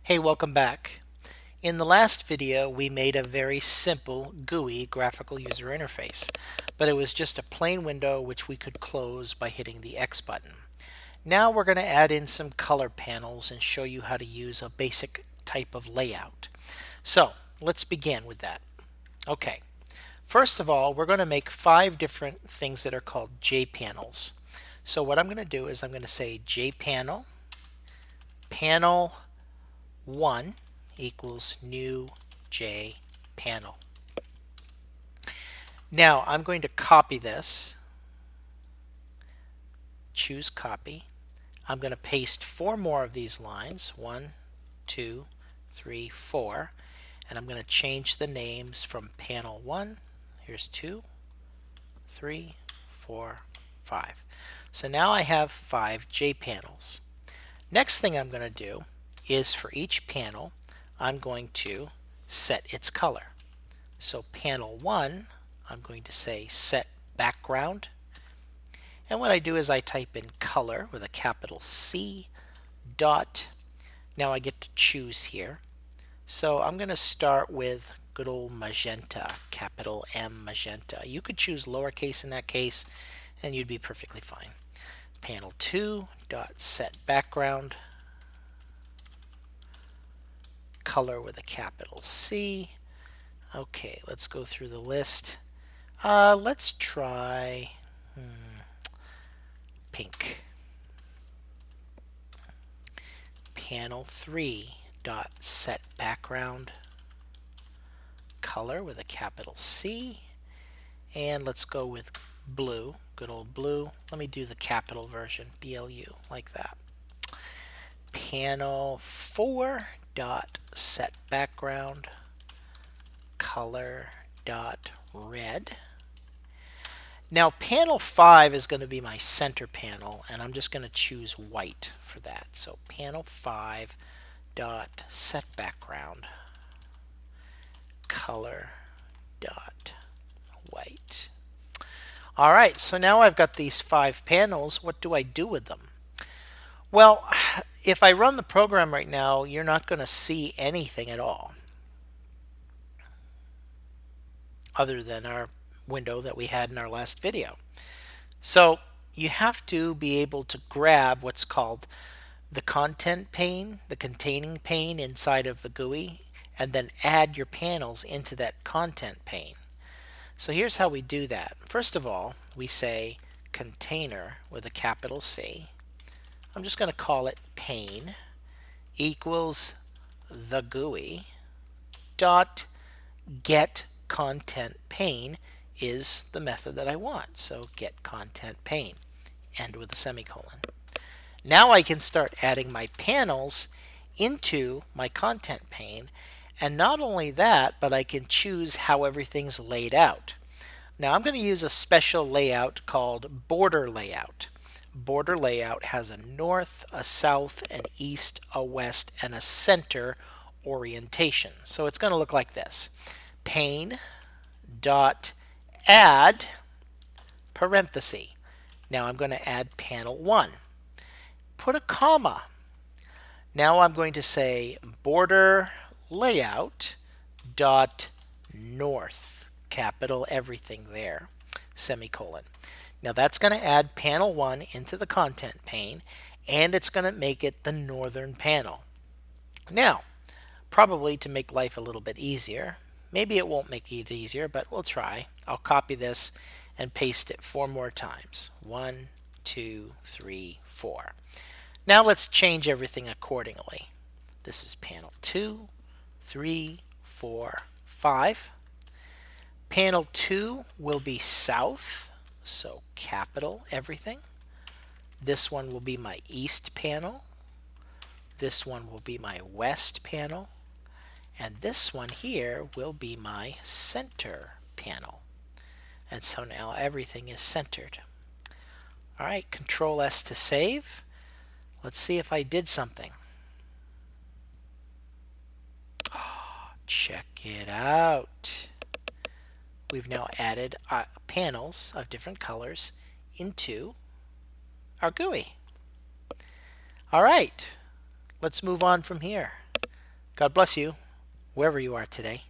Hey, welcome back. In the last video, we made a very simple GUI graphical user interface, but it was just a plain window which we could close by hitting the X button. Now we're going to add in some color panels and show you how to use a basic type of layout. So let's begin with that. Okay, first of all, we're going to make 5 different things that are called JPanels. So what I'm going to do is I'm going to say JPanel, panel 1 equals new J panel. Now I'm going to copy this, choose copy. I'm going to paste 4 more of these lines, 1, 2, 3, 4, and I'm going to change the names from panel 1, here's 2, 3, 4, 5. So now I have 5 J panels. Next thing I'm going to do is for each panel I'm going to set its color. So panel 1, I'm going to say set background. And what I do is I type in color with a capital C dot. Now I get to choose here. So I'm going to start with good old magenta, capital M magenta. You could choose lowercase in that case and you'd be perfectly fine. Panel 2 dot set background, color with a capital C. Okay, let's go through the list. Let's try pink. Panel 3 dot set background, color with a capital C, and let's go with blue, good old blue. Let me do the capital version, BLU, like that. Panel 4 dot set background, color dot red. Now panel 5 is going to be my center panel, and I'm just going to choose white for that. So panel 5 dot set background, color dot white. Alright, so now I've got these 5 panels. What do I do with them? Well, if I run the program right now, you're not going to see anything at all other than our window that we had in our last video. So you have to be able to grab what's called the content pane, the containing pane inside of the GUI, and then add your panels into that content pane. So here's how we do that. First of all, we say container with a capital C. I'm just going to call it pane equals the GUI dot get content pane is the method that I want. So get content pane, end with a semicolon. Now I can start adding my panels into my content pane, and not only that, but I can choose how everything's laid out. Now I'm going to use a special layout called border layout. Border layout has a north, a south, an east, a west, and a center orientation. So it's going to look like this. Pane dot add parenthesis. Now I'm going to add panel 1. Put a comma. Now I'm going to say border layout dot north, capital everything there, semicolon. Now that's going to add panel 1 into the content pane, and it's going to make it the northern panel. Now, probably to make life a little bit easier, maybe it won't make it easier, but we'll try. I'll copy this and paste it 4 more times. 1, 2, 3, 4. Now let's change everything accordingly. This is panel 2, 3, 4, 5. Panel 2 will be south, so capital everything. This one will be my east panel. This one will be my west panel. And this one here will be my center panel. And so now everything is centered. Alright, Control S to save. Let's see if I did something. Oh, check it out. We've now added panels of different colors into our GUI. Alright, let's move on from here. God bless you, wherever you are today.